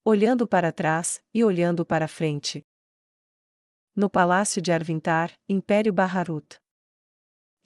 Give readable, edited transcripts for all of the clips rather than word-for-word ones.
olhando para trás e olhando para frente. No palácio de Arvintar, Império Baharut.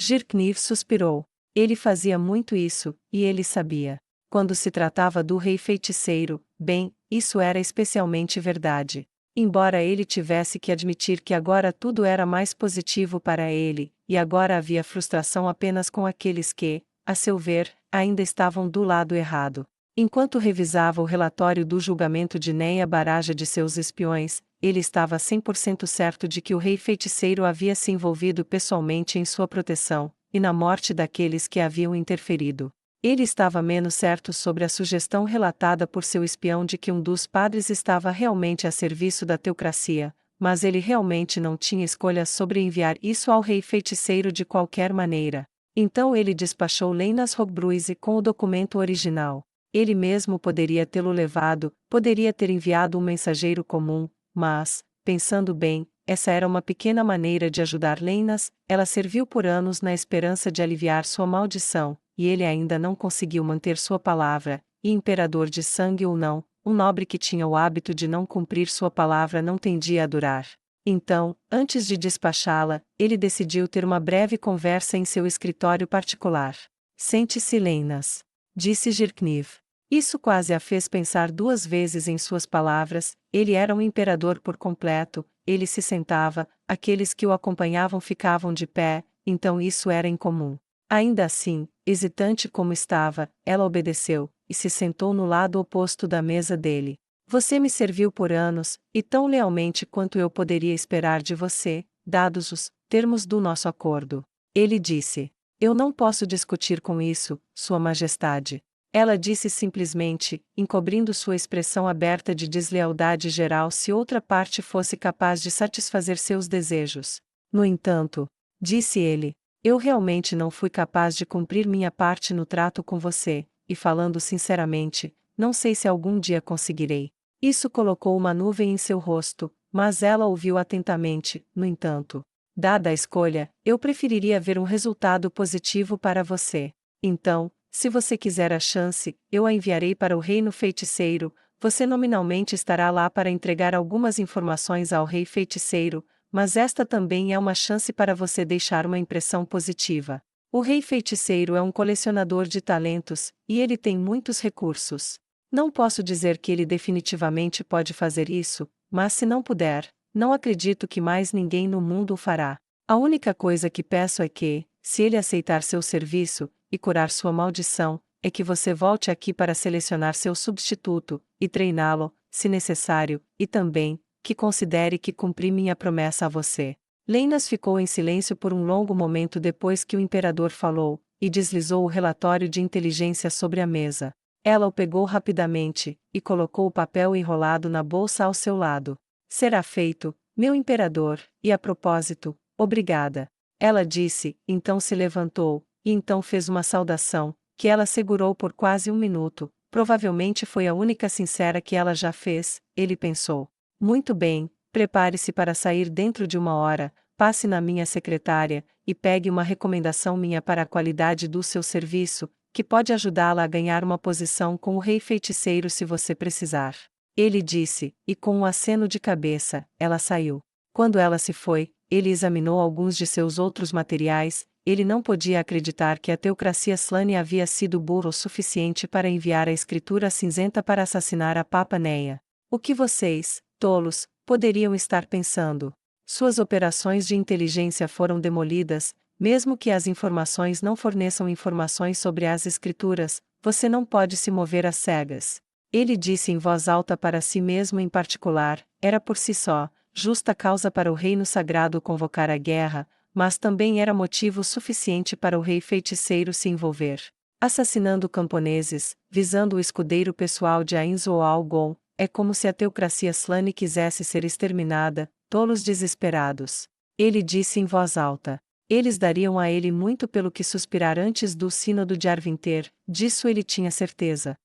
Jirkniv suspirou. Ele fazia muito isso, e ele sabia. Quando se tratava do rei feiticeiro, bem, isso era especialmente verdade. Embora ele tivesse que admitir que agora tudo era mais positivo para ele, e agora havia frustração apenas com aqueles que, a seu ver, ainda estavam do lado errado. Enquanto revisava o relatório do julgamento de Neia Baraja de seus espiões, ele estava 100% certo de que o rei feiticeiro havia se envolvido pessoalmente em sua proteção, e na morte daqueles que haviam interferido. Ele estava menos certo sobre a sugestão relatada por seu espião de que um dos padres estava realmente a serviço da teocracia, mas ele realmente não tinha escolha sobre enviar isso ao rei feiticeiro de qualquer maneira. Então ele despachou Leinas Rogbruise com o documento original. Ele mesmo poderia tê-lo levado, poderia ter enviado um mensageiro comum, mas, pensando bem, essa era uma pequena maneira de ajudar Leinas. Ela serviu por anos na esperança de aliviar sua maldição, e ele ainda não conseguiu manter sua palavra, e imperador de sangue ou não, um nobre que tinha o hábito de não cumprir sua palavra não tendia a durar. Então, antes de despachá-la, ele decidiu ter uma breve conversa em seu escritório particular. Sente-se, Leinas, disse Jirkniv. Isso quase a fez pensar duas vezes em suas palavras. Ele era um imperador por completo. Ele se sentava, aqueles que o acompanhavam ficavam de pé, então isso era incomum. Ainda assim, hesitante como estava, ela obedeceu, e se sentou no lado oposto da mesa dele. Você me serviu por anos, e tão lealmente quanto eu poderia esperar de você, dados os termos do nosso acordo. Ele disse. Eu não posso discutir com isso, Sua Majestade. Ela disse simplesmente, encobrindo sua expressão aberta de deslealdade geral se outra parte fosse capaz de satisfazer seus desejos. No entanto, disse ele, eu realmente não fui capaz de cumprir minha parte no trato com você, e falando sinceramente, não sei se algum dia conseguirei. Isso colocou uma nuvem em seu rosto, mas ela ouviu atentamente, no entanto. Dada a escolha, eu preferiria ver um resultado positivo para você. Então, se você quiser a chance, eu a enviarei para o reino feiticeiro. Você nominalmente estará lá para entregar algumas informações ao rei feiticeiro, mas esta também é uma chance para você deixar uma impressão positiva. O rei feiticeiro é um colecionador de talentos, e ele tem muitos recursos. Não posso dizer que ele definitivamente pode fazer isso, mas se não puder, não acredito que mais ninguém no mundo o fará. A única coisa que peço é que, se ele aceitar seu serviço, e curar sua maldição, é que você volte aqui para selecionar seu substituto, e treiná-lo, se necessário, e também, que considere que cumpri minha promessa a você. Leinas ficou em silêncio por um longo momento depois que o imperador falou, e deslizou o relatório de inteligência sobre a mesa. Ela o pegou rapidamente, e colocou o papel enrolado na bolsa ao seu lado. Será feito, meu imperador, e a propósito, obrigada. Ela disse, então se levantou, e então fez uma saudação, que ela segurou por quase um minuto. Provavelmente foi a única sincera que ela já fez, ele pensou. Muito bem, prepare-se para sair dentro de uma hora, passe na minha secretária, e pegue uma recomendação minha para a qualidade do seu serviço, que pode ajudá-la a ganhar uma posição com o rei feiticeiro se você precisar. Ele disse, e com um aceno de cabeça, ela saiu. Quando ela se foi, ele examinou alguns de seus outros materiais. Ele não podia acreditar que a teocracia Slane havia sido burro o suficiente para enviar a escritura cinzenta para assassinar a Papa Neia. O que vocês, tolos, poderiam estar pensando? Suas operações de inteligência foram demolidas, mesmo que as informações não forneçam informações sobre as escrituras, você não pode se mover às cegas. Ele disse em voz alta para si mesmo em particular, era por si só, justa causa para o reino sagrado convocar a guerra, mas também era motivo suficiente para o rei feiticeiro se envolver. Assassinando camponeses, visando o escudeiro pessoal de Ainzo Algon, é como se a teocracia Slane quisesse ser exterminada, tolos desesperados. Ele disse em voz alta. Eles dariam a ele muito pelo que suspirar antes do sínodo de Arvinter, disso ele tinha certeza.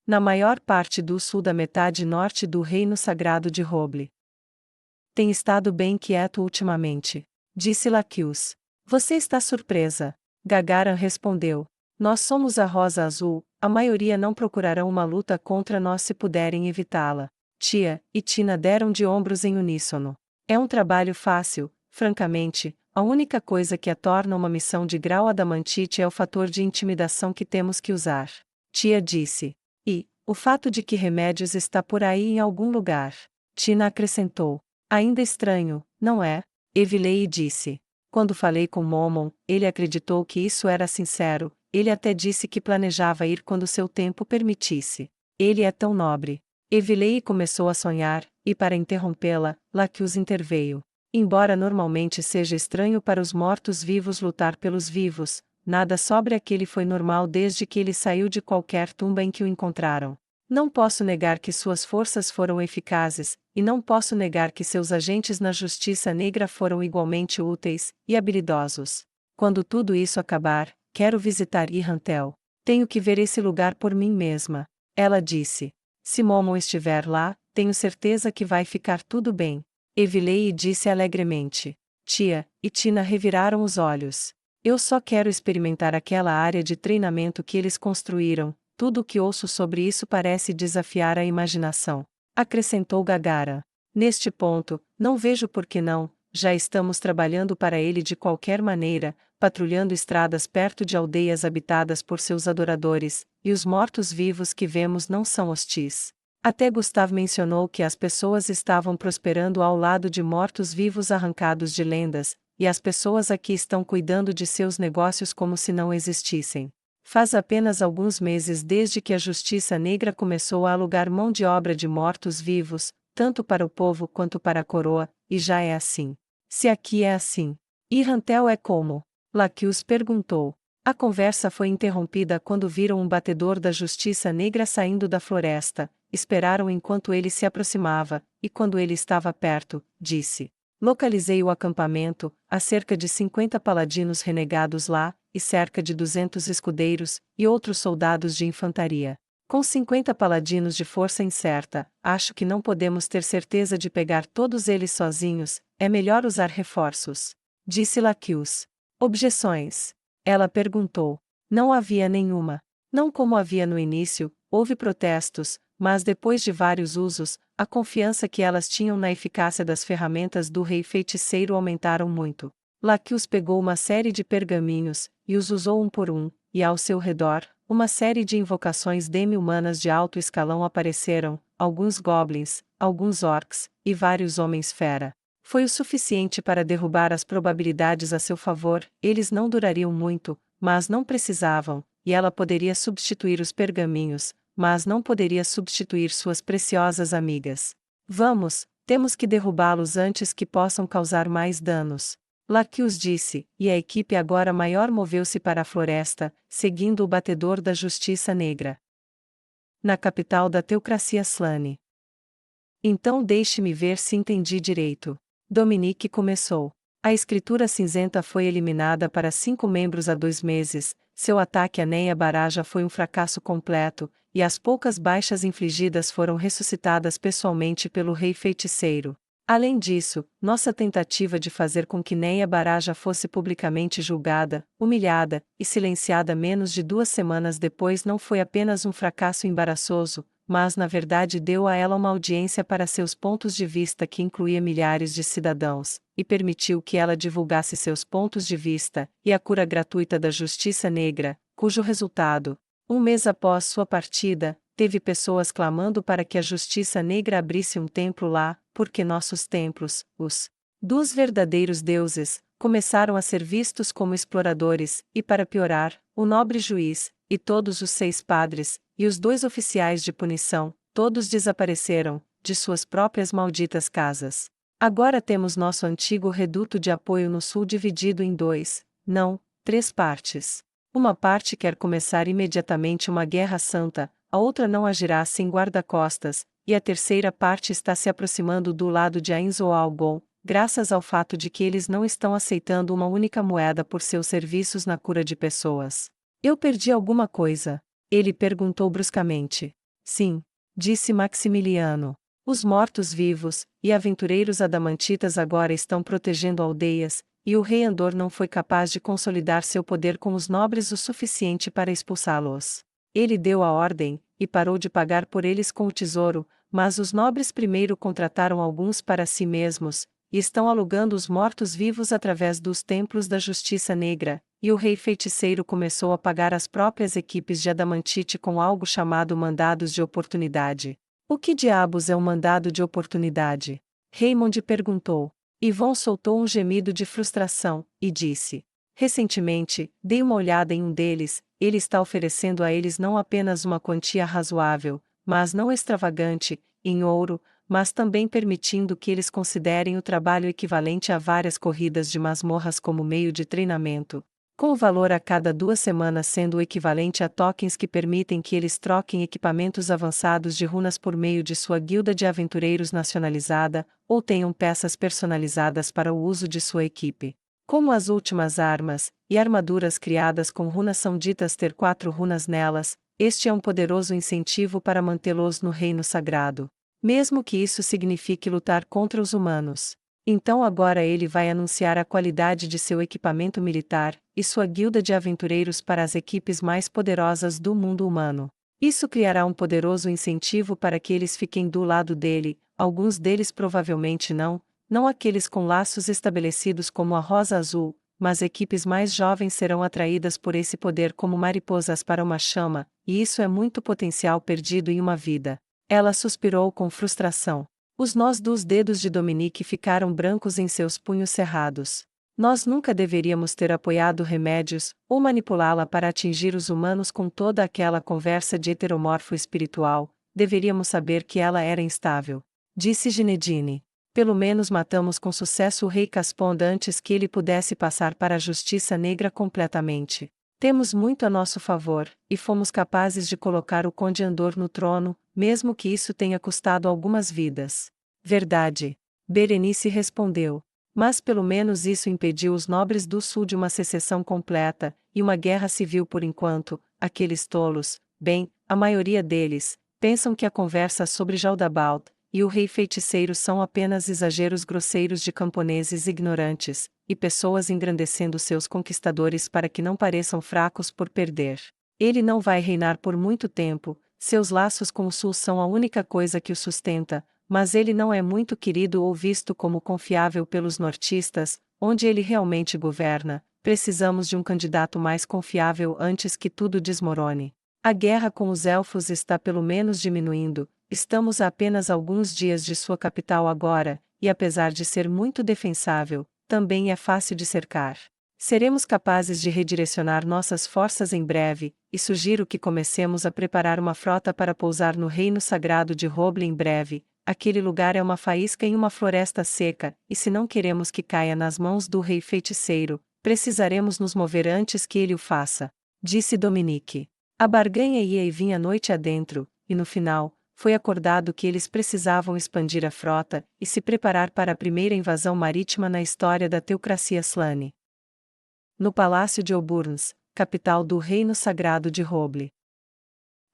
Na maior parte do sul da metade norte do reino sagrado de Roble. Tem estado bem quieto ultimamente, disse Laquius. Você está surpresa? Gagaran respondeu. Nós somos a Rosa Azul, a maioria não procurarão uma luta contra nós se puderem evitá-la. Tia e Tina deram de ombros em uníssono. É um trabalho fácil, francamente, a única coisa que a torna uma missão de grau adamantite é o fator de intimidação que temos que usar. Tia disse. E, o fato de que remédios está por aí em algum lugar. Tina acrescentou. Ainda estranho, não é? Evilei disse. Quando falei com Momon, ele acreditou que isso era sincero, ele até disse que planejava ir quando seu tempo permitisse. Ele é tão nobre. Evilei começou a sonhar, e para interrompê-la, Lacus interveio. Embora normalmente seja estranho para os mortos-vivos lutar pelos vivos, nada sobre aquele foi normal desde que ele saiu de qualquer tumba em que o encontraram. Não posso negar que suas forças foram eficazes, e não posso negar que seus agentes na Justiça Negra foram igualmente úteis e habilidosos. Quando tudo isso acabar, quero visitar Irrantel. Tenho que ver esse lugar por mim mesma. Ela disse. Se Momon estiver lá, tenho certeza que vai ficar tudo bem. Evilei disse alegremente. Tia e Tina reviraram os olhos. Eu só quero experimentar aquela área de treinamento que eles construíram. Tudo o que ouço sobre isso parece desafiar a imaginação. Acrescentou Gagara. Neste ponto, não vejo por que não, já estamos trabalhando para ele de qualquer maneira, patrulhando estradas perto de aldeias habitadas por seus adoradores, e os mortos-vivos que vemos não são hostis. Até Gustav mencionou que as pessoas estavam prosperando ao lado de mortos-vivos arrancados de lendas, e as pessoas aqui estão cuidando de seus negócios como se não existissem. Faz apenas alguns meses desde que a Justiça Negra começou a alugar mão de obra de mortos-vivos, tanto para o povo quanto para a coroa, e já é assim. Se aqui é assim, Irrantel é como? Lacus perguntou. A conversa foi interrompida quando viram um batedor da Justiça Negra saindo da floresta, esperaram enquanto ele se aproximava, e quando ele estava perto, disse. Localizei o acampamento, há cerca de 50 paladinos renegados lá, e cerca de 200 escudeiros, e outros soldados de infantaria. Com 50 paladinos de força incerta, acho que não podemos ter certeza de pegar todos eles sozinhos, é melhor usar reforços. Disse Lacus. Objeções? Ela perguntou. Não havia nenhuma. Não como havia no início, houve protestos, mas depois de vários usos, a confiança que elas tinham na eficácia das ferramentas do rei feiticeiro aumentaram muito. Lacus pegou uma série de pergaminhos, e os usou um por um, e ao seu redor, uma série de invocações demi-humanas de alto escalão apareceram, alguns goblins, alguns orcs, e vários homens-fera. Foi o suficiente para derrubar as probabilidades a seu favor, eles não durariam muito, mas não precisavam, e ela poderia substituir os pergaminhos, mas não poderia substituir suas preciosas amigas. Vamos, temos que derrubá-los antes que possam causar mais danos. Lacus disse, e a equipe agora maior moveu-se para a floresta, seguindo o batedor da Justiça Negra. Na capital da teocracia Slane. Então deixe-me ver se entendi direito. Dominique começou. A escritura cinzenta foi eliminada para 5 membros há 2 meses, seu ataque a Neia Baraja foi um fracasso completo, e as poucas baixas infligidas foram ressuscitadas pessoalmente pelo rei feiticeiro. Além disso, nossa tentativa de fazer com que Neia Baraja fosse publicamente julgada, humilhada e silenciada menos de 2 semanas depois não foi apenas um fracasso embaraçoso, mas na verdade deu a ela uma audiência para seus pontos de vista que incluía milhares de cidadãos, e permitiu que ela divulgasse seus pontos de vista, e a cura gratuita da Justiça Negra, cujo resultado, 1 mês após sua partida, teve pessoas clamando para que a Justiça Negra abrisse um templo lá, porque nossos templos, os dos verdadeiros deuses, começaram a ser vistos como exploradores, e para piorar, o nobre juiz, e todos os 6 padres, e os 2 oficiais de punição, todos desapareceram, de suas próprias malditas casas. Agora temos nosso antigo reduto de apoio no sul dividido em 2, não, 3 partes. Uma parte quer começar imediatamente uma guerra santa, a outra não agirá sem guarda-costas, e a terceira parte está se aproximando do lado de Ainzo Algon, graças ao fato de que eles não estão aceitando uma única moeda por seus serviços na cura de pessoas. Eu perdi alguma coisa? Ele perguntou bruscamente. Sim, disse Maximiliano. Os mortos-vivos e aventureiros adamantitas agora estão protegendo aldeias, e o rei Andor não foi capaz de consolidar seu poder com os nobres o suficiente para expulsá-los. Ele deu a ordem, e parou de pagar por eles com o tesouro, mas os nobres primeiro contrataram alguns para si mesmos, e estão alugando os mortos-vivos através dos templos da justiça negra, e o rei feiticeiro começou a pagar as próprias equipes de adamantite com algo chamado mandados de oportunidade. O que diabos é um mandado de oportunidade? Raymond perguntou. Yvonne soltou um gemido de frustração, e disse: recentemente, dei uma olhada em um deles, ele está oferecendo a eles não apenas uma quantia razoável, mas não extravagante, em ouro, mas também permitindo que eles considerem o trabalho equivalente a várias corridas de masmorras como meio de treinamento, com o valor a cada 2 semanas sendo o equivalente a tokens que permitem que eles troquem equipamentos avançados de runas por meio de sua guilda de aventureiros nacionalizada, ou tenham peças personalizadas para o uso de sua equipe. Como as últimas armas e armaduras criadas com runas são ditas ter 4 runas nelas, este é um poderoso incentivo para mantê-los no reino sagrado. Mesmo que isso signifique lutar contra os humanos. Então agora ele vai anunciar a qualidade de seu equipamento militar, e sua guilda de aventureiros para as equipes mais poderosas do mundo humano. Isso criará um poderoso incentivo para que eles fiquem do lado dele, alguns deles provavelmente não aqueles com laços estabelecidos como a Rosa Azul, mas equipes mais jovens serão atraídas por esse poder como mariposas para uma chama, e isso é muito potencial perdido em uma vida. Ela suspirou com frustração. Os nós dos dedos de Dominique ficaram brancos em seus punhos cerrados. Nós nunca deveríamos ter apoiado remédios, ou manipulá-la para atingir os humanos com toda aquela conversa de heteromorfo espiritual, deveríamos saber que ela era instável. Disse Ginedine. Pelo menos matamos com sucesso o rei Caspond antes que ele pudesse passar para a justiça negra completamente. Temos muito a nosso favor, e fomos capazes de colocar o Conde Andor no trono, mesmo que isso tenha custado algumas vidas. Verdade. Berenice respondeu. Mas pelo menos isso impediu os nobres do sul de uma secessão completa, e uma guerra civil por enquanto. Aqueles tolos, bem, a maioria deles, pensam que a conversa sobre Jaldabald e o rei feiticeiro são apenas exageros grosseiros de camponeses ignorantes, e pessoas engrandecendo seus conquistadores para que não pareçam fracos por perder. Ele não vai reinar por muito tempo, seus laços com o sul são a única coisa que o sustenta, mas ele não é muito querido ou visto como confiável pelos nortistas, onde ele realmente governa. Precisamos de um candidato mais confiável antes que tudo desmorone. A guerra com os elfos está pelo menos diminuindo. Estamos a apenas alguns dias de sua capital agora, e apesar de ser muito defensável, também é fácil de cercar. Seremos capazes de redirecionar nossas forças em breve, e sugiro que comecemos a preparar uma frota para pousar no Reino Sagrado de Roble em breve. Aquele lugar é uma faísca em uma floresta seca, e se não queremos que caia nas mãos do rei feiticeiro, precisaremos nos mover antes que ele o faça. Disse Dominique. A barganha ia e vinha noite adentro, e no final, foi acordado que eles precisavam expandir a frota e se preparar para a primeira invasão marítima na história da teocracia Slane. No Palácio de Oburns, capital do Reino Sagrado de Roble.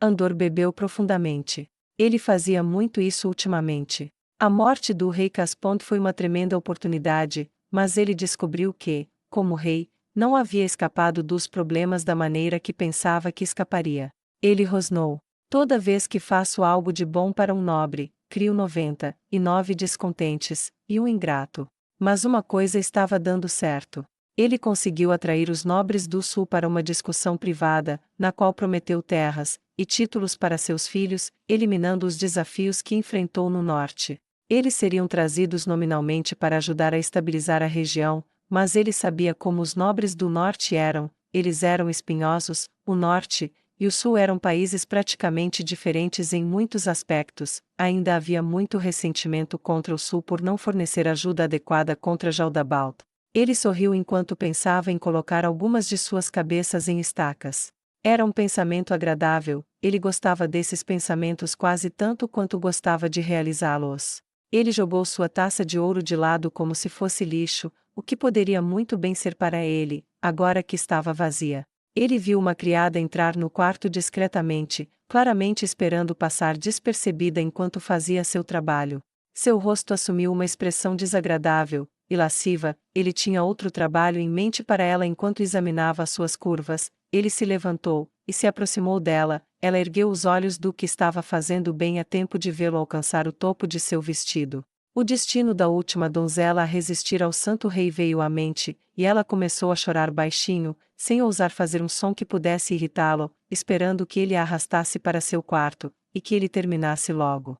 Andor bebeu profundamente. Ele fazia muito isso ultimamente. A morte do rei Caspond foi uma tremenda oportunidade, mas ele descobriu que, como rei, não havia escapado dos problemas da maneira que pensava que escaparia. Ele rosnou. Toda vez que faço algo de bom para um nobre, crio 99 descontentes, e um ingrato. Mas uma coisa estava dando certo. Ele conseguiu atrair os nobres do sul para uma discussão privada, na qual prometeu terras e títulos para seus filhos, eliminando os desafios que enfrentou no norte. Eles seriam trazidos nominalmente para ajudar a estabilizar a região, mas ele sabia como os nobres do norte eram. Eles eram espinhosos, o norte e o sul eram países praticamente diferentes em muitos aspectos. Ainda havia muito ressentimento contra o sul por não fornecer ajuda adequada contra Jaldabald. Ele sorriu enquanto pensava em colocar algumas de suas cabeças em estacas. Era um pensamento agradável, ele gostava desses pensamentos quase tanto quanto gostava de realizá-los. Ele jogou sua taça de ouro de lado como se fosse lixo, o que poderia muito bem ser para ele, agora que estava vazia. Ele viu uma criada entrar no quarto discretamente, claramente esperando passar despercebida enquanto fazia seu trabalho. Seu rosto assumiu uma expressão desagradável e lasciva. Ele tinha outro trabalho em mente para ela enquanto examinava as suas curvas. Ele se levantou e se aproximou dela, ela ergueu os olhos do que estava fazendo bem a tempo de vê-lo alcançar o topo de seu vestido. O destino da última donzela a resistir ao santo rei veio à mente, e ela começou a chorar baixinho, sem ousar fazer um som que pudesse irritá-lo, esperando que ele a arrastasse para seu quarto, e que ele terminasse logo.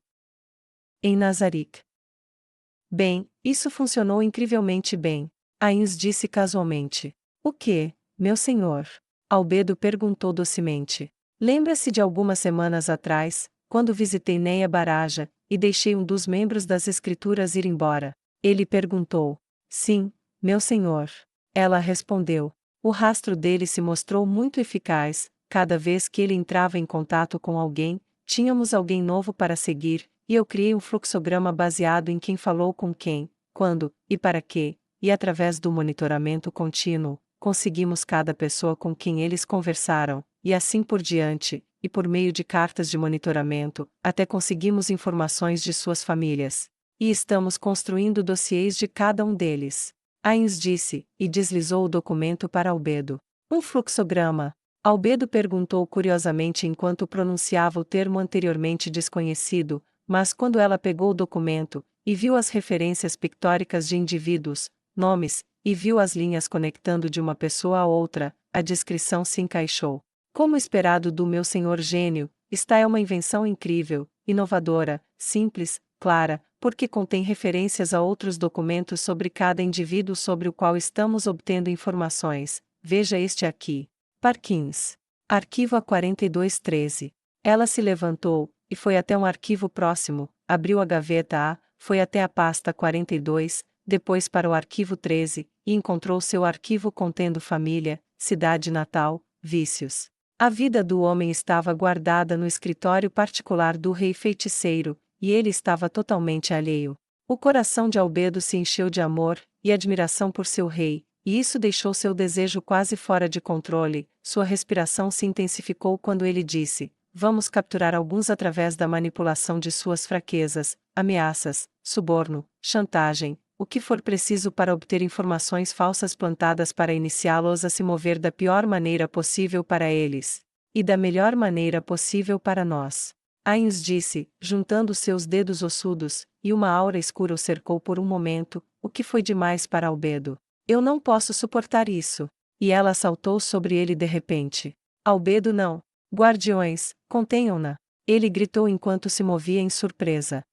Em Nazarick. Bem, isso funcionou incrivelmente bem. Ains disse casualmente. O que, meu senhor? Albedo perguntou docemente. Lembra-se de algumas semanas atrás, quando visitei Neia Baraja, e deixei um dos membros das escrituras ir embora? Ele perguntou. Sim, meu senhor. Ela respondeu. O rastro dele se mostrou muito eficaz, cada vez que ele entrava em contato com alguém, tínhamos alguém novo para seguir, e eu criei um fluxograma baseado em quem falou com quem, quando, e para quê, e através do monitoramento contínuo, conseguimos cada pessoa com quem eles conversaram, e assim por diante, e por meio de cartas de monitoramento, até conseguimos informações de suas famílias. E estamos construindo dossiês de cada um deles. Ains disse, e deslizou o documento para Albedo. Um fluxograma. Albedo perguntou curiosamente enquanto pronunciava o termo anteriormente desconhecido, mas quando ela pegou o documento, e viu as referências pictóricas de indivíduos, nomes, e viu as linhas conectando de uma pessoa a outra, a descrição se encaixou. Como esperado do meu senhor gênio, esta é uma invenção incrível, inovadora, simples, clara, porque contém referências a outros documentos sobre cada indivíduo sobre o qual estamos obtendo informações. Veja este aqui. Parkins. Arquivo A4213. Ela se levantou, e foi até um arquivo próximo, abriu a gaveta A, foi até a pasta 42, depois para o arquivo 13, e encontrou seu arquivo contendo família, cidade natal, vícios. A vida do homem estava guardada no escritório particular do rei feiticeiro, e ele estava totalmente alheio. O coração de Albedo se encheu de amor e admiração por seu rei, e isso deixou seu desejo quase fora de controle. Sua respiração se intensificou quando ele disse: vamos capturar alguns através da manipulação de suas fraquezas, ameaças, suborno, chantagem, o que for preciso para obter informações falsas plantadas para iniciá-los a se mover da pior maneira possível para eles. E da melhor maneira possível para nós. Ains disse, juntando seus dedos ossudos, e uma aura escura o cercou por um momento, o que foi demais para Albedo. Eu não posso suportar isso. E ela saltou sobre ele de repente. Albedo não. Guardiões, contenham-na. Ele gritou enquanto se movia em surpresa.